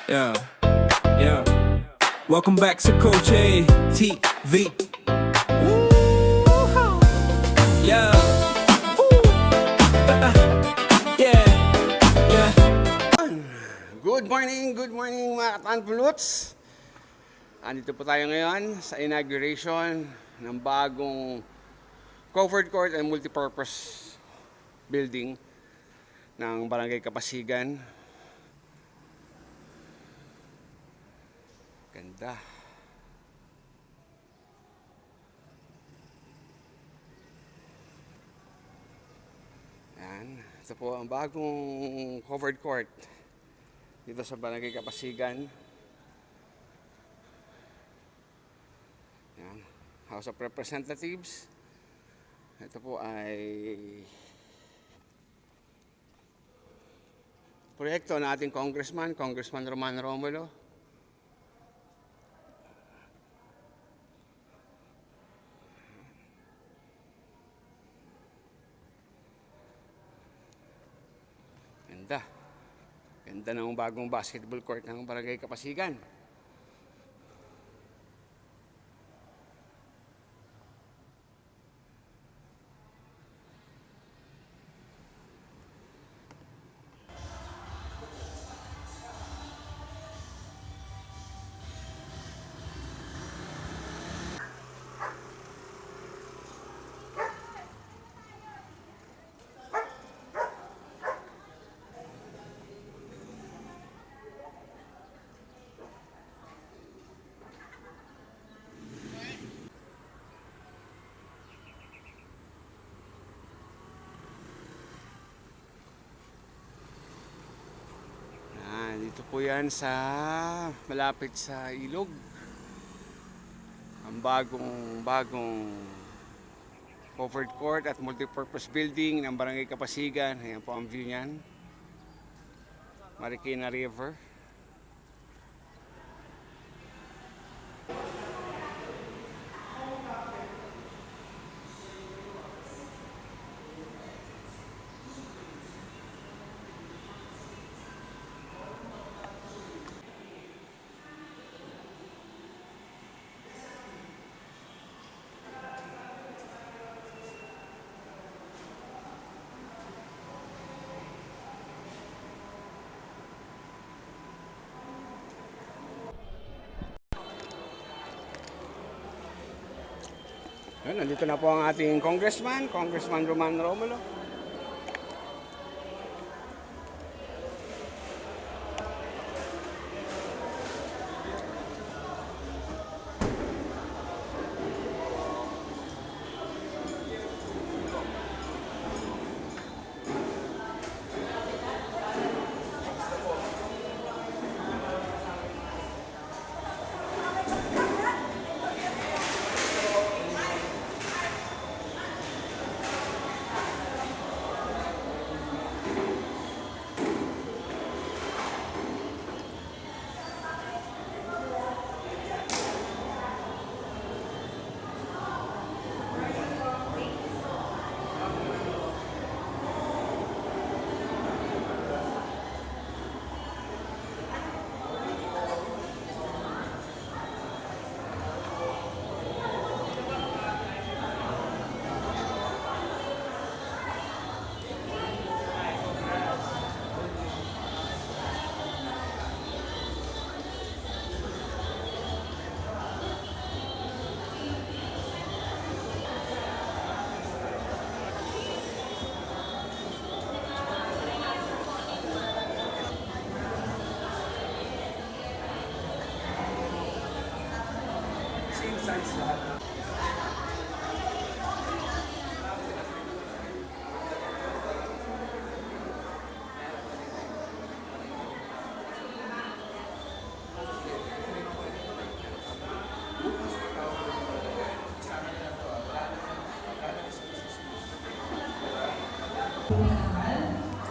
Yeah, yeah. Welcome back sa Coach A TV. Woo-hoo. Yeah. Woo. Yeah. Yeah. Good morning mga katanpuluts. Andito po tayo ngayon sa inauguration ng bagong covered court and multipurpose building ng Barangay Kapasigan. Ganda. Yan. Ito po ang bagong covered court dito sa Barangay Kapasigan. Yan. House of Representatives. Ito po ay proyekto ng ating Congressman Roman Romulo. Ganda. Ganda ng bagong basketball court ng Barangay Kapasigan. Dito po yan sa malapit sa ilog. Ang bagong covered court at multipurpose building ng Barangay Kapasigan. Ayan po ang view niyan. Marikina River. Yan, nandito na po ang ating Congressman Roman Romulo.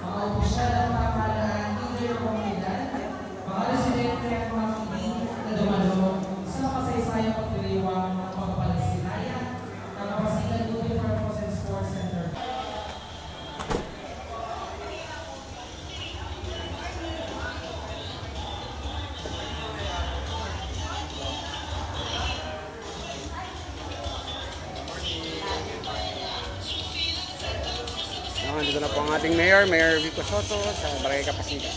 Mga opisyal ng pamahalaan, leader ng komunidad, mga residente at mga kinig na dumalo sa makasaysayang pagdiriwang ng pagpapalisilayan ng Kapasigan Multipurpose and Sports Center. po ang ating Mayor Vico Soto sa Barangay Kapasigan.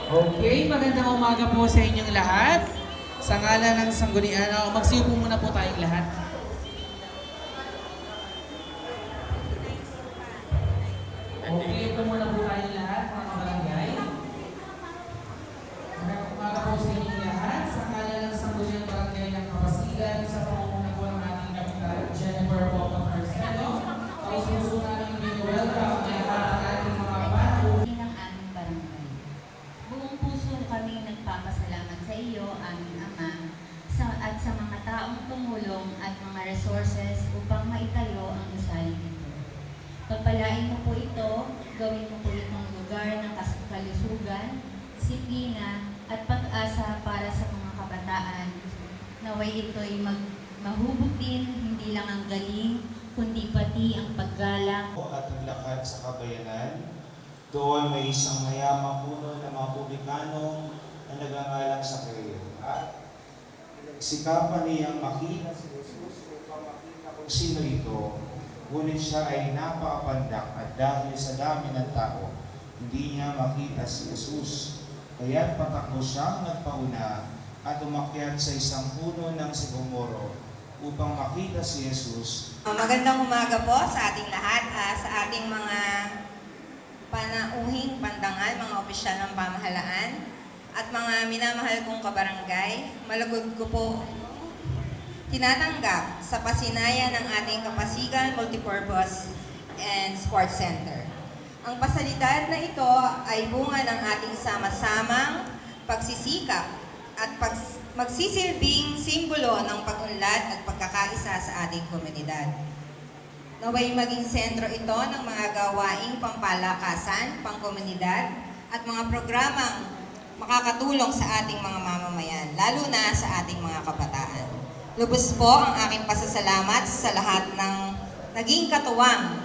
Okay, magandang umaga po sa inyong lahat. Sa ngalan ng Sanggunian, magsiupo muna po tayong lahat. Okay, upo muna po tayong lahat, mga barangay. Magandang umaga po sa inyong lahat. Sa ngalan ng Sanggunian Barangay ng Kapasigan, sa pangunguna po ng ating kapitan, Jennifer Popa Marcelo. Puso namin welcome ang lahat ng ating mga bata. ng aming barangay. Buong puso kami nagpapasalamat sa iyo, aming Ama, at sa mga taong tumulong at mga resources upang maitayo ang gusaling ito. Pagpalain mo po ito, gawin mo po itong lugar ng kalusugan, disiplina at pag-asa para sa mga kabataan. Naway ito'y mahubog din hindi lang ang galing, kundi pati ang paggalang at ang lakad sa kabayanan. Doon may isang mayamang puno ng mga publikanong na nagangalang sa kayo. At sikapan niyang makita si Jesus upang makita kung sino ito. Ngunit siya ay napakapandak at dahil sa dami ng tao, hindi niya makita si Jesus. Kaya't patakbo siyang nagpauna at umakyat sa isang puno ng sigumoro upang makita si Jesus. Magandang umaga po sa ating lahat, sa ating mga panauhing pandangal, mga opisyal ng pamahalaan, at mga minamahal kong kabarangay. Malugod ko po tinatanggap sa pasinayan ng ating Kapasigan Multipurpose and Sports Center. Ang pasalidad na ito ay bunga ng ating sama-samang pagsisikap at magsisilbing simbolo ng pag-unlad at pagkakaisa sa ating komunidad. Naway maging sentro ito ng mga gawaing pampalakasan, pangkomunidad, at mga programang makakatulong sa ating mga mamamayan, lalo na sa ating mga kabataan. Lubos po ang aking pasasalamat sa lahat ng naging katuwang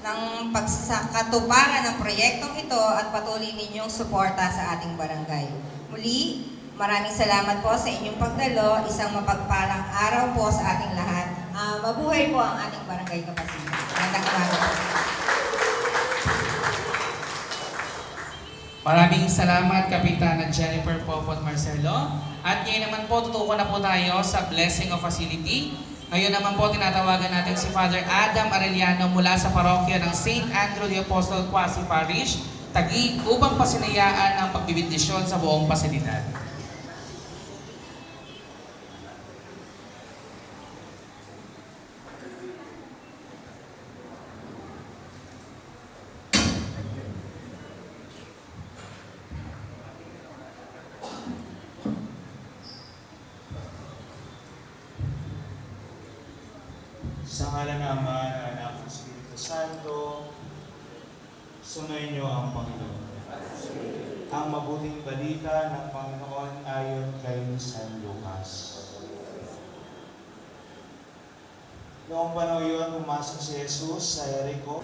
ng pagsakatuparan ng proyektong ito at patuloy ninyong suporta sa ating barangay. Muli, maraming salamat po sa inyong pagdalo. Isang mapagpalang araw po sa ating lahat. Mabuhay po ang ating barangay Kapasigan. Magandang umaga po. Maraming salamat, Kapitana Jennifer Popot Marcelo. At ngayon naman po, tutuko na po tayo sa Blessing of Facility. Ngayon naman po, tinatawagan natin si Father Adam Arellano mula sa parokya ng St. Andrew the Apostle Quasi Parish, Taguig, upang pasinayaan ang pagbibindisyon sa buong pasilidad. Sa ngalan ng Ama, ng Anak, ng Espiritu Santo, sunayin niyo ang Panginoon. Ang mabuting balita ng Panginoon ayon kay San Lucas. Noong panahon yun, pumasok si Jesus sa Jericho.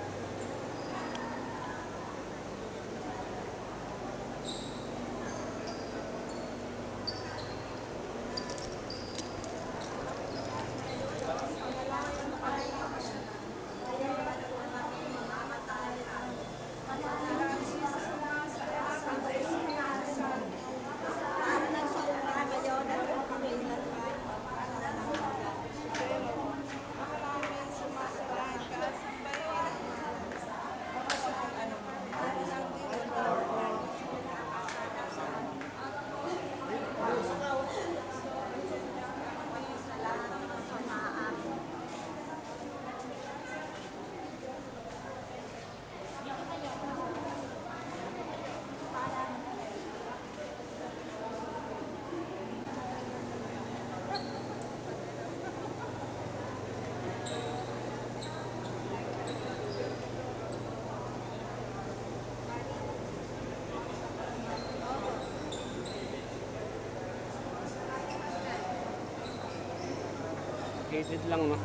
Gated lang, no?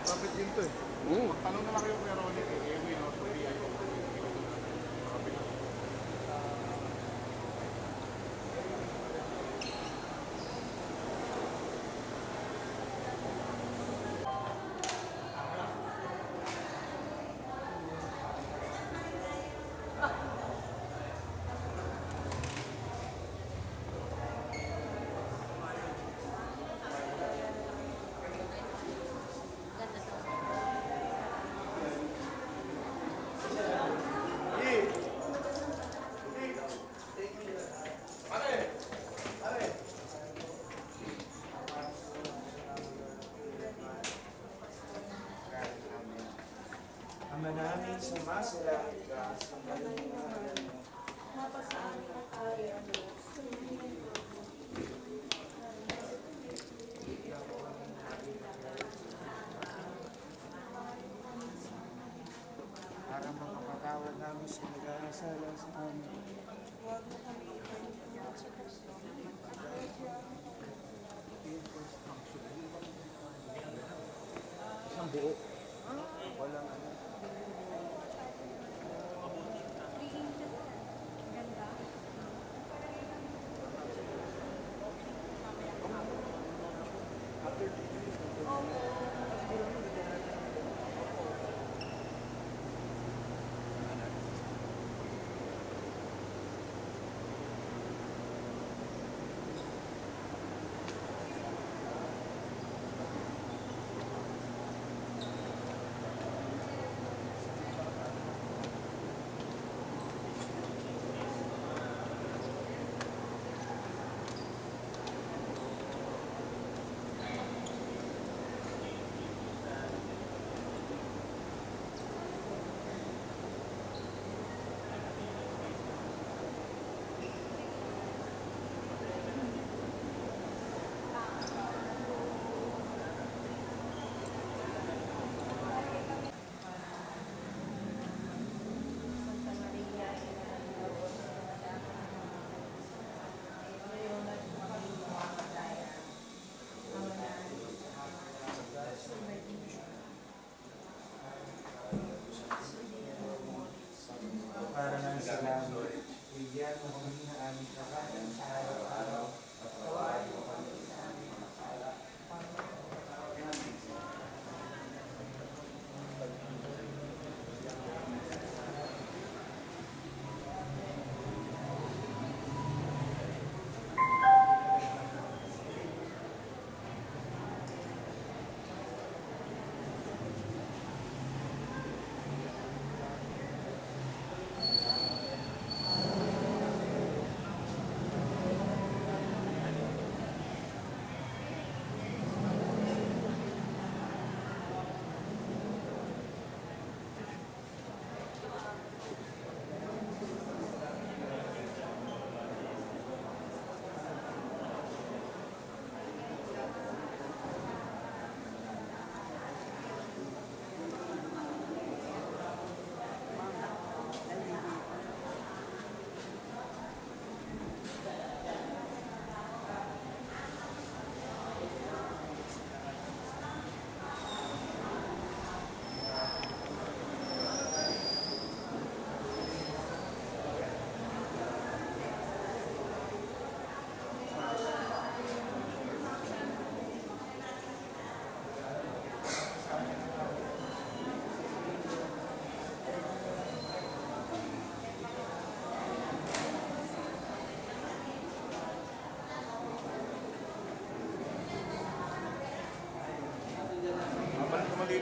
Bakit yun to eh? Tanong na lang kayo Kuya Ronnie kay Ewi, no? So, PI ko. Ama namin sa masalangit ka, sa kalungan mo. Para mapapatawad namin sa nag-aasala sa amin. Isang buo. Walang ano.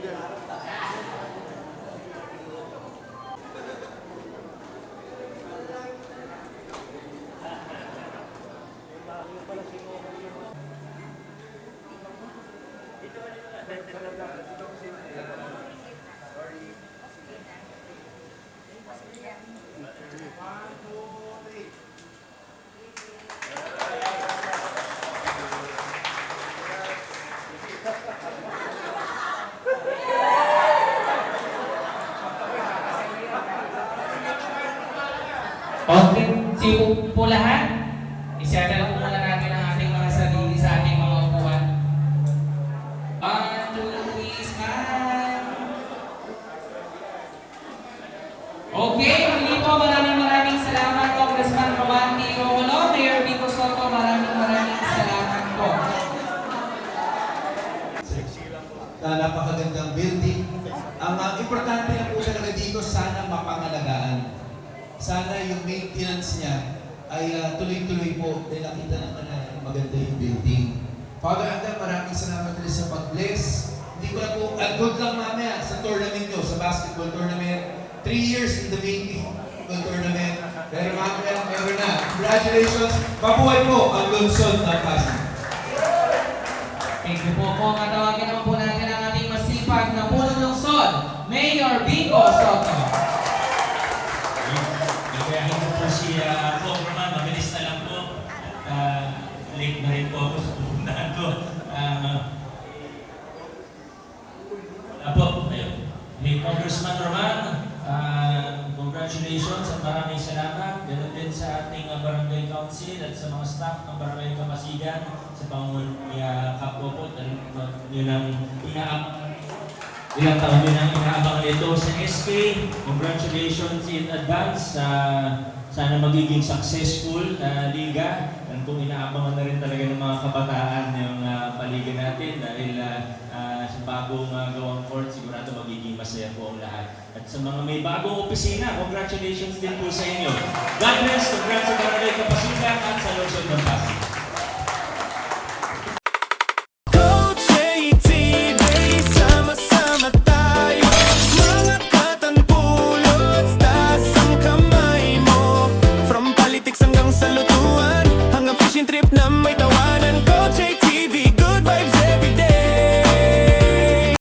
din. Okay, sige po lahat. Isettle lang muna natin ang ating mga sarili sa ating mga upuan. 1, 2, 3, smile. Okay, muli po maraming salamat Congressman Roman T. Romulo, Mayor Vico Soto, maraming salamat po. Napakagandang building. Ang importante na po talaga dito, sana mapangalagaan. Sana yung maintenance niya ay tuloy-tuloy po dahil nakita naman na maganda yung building. Father Adam, maraming salamat rin sa pag-bless. Hindi ko na po, good lang mamaya sa tournament nyo, sa basketball tournament. 3 years in the making ng tournament. Pero mamaya, meron na. Congratulations! Mabuhay po ang Lungsod ng Pasig. Thank you po po. Matawagin naman po natin ang ating masipag na punong lungsod, Mayor Vico Soto. Nagayahin ko po si Congressman, mabilis na lang po. Late na rin po ako sa pupuntahan ko. Ayun. Hey, Congressman Roman, congratulations at maraming salamat. Ganun din sa ating Barangay Council at sa mga staff ng Barangay Kapasigan sa pangungakap ko po. Yun ang ilang taon din ang inaabangan nito sa SK. Congratulations in advance. Sana magiging successful na liga. At kung inaabangan na rin talaga ng mga kabataan yung paliga natin dahil sa bagong gawang court, sigurado magiging masaya po ang lahat. At sa mga may bagong opisina, congratulations din po sa inyo. God bless, congrats sa Barangay Kapasigan at sa Lungsod ng Pasig. Coach ATV, sama-sama tayo. Mga katangpulot, taas ang kamay mo. From politics hanggang sa lutuan, hanggang fishing trip na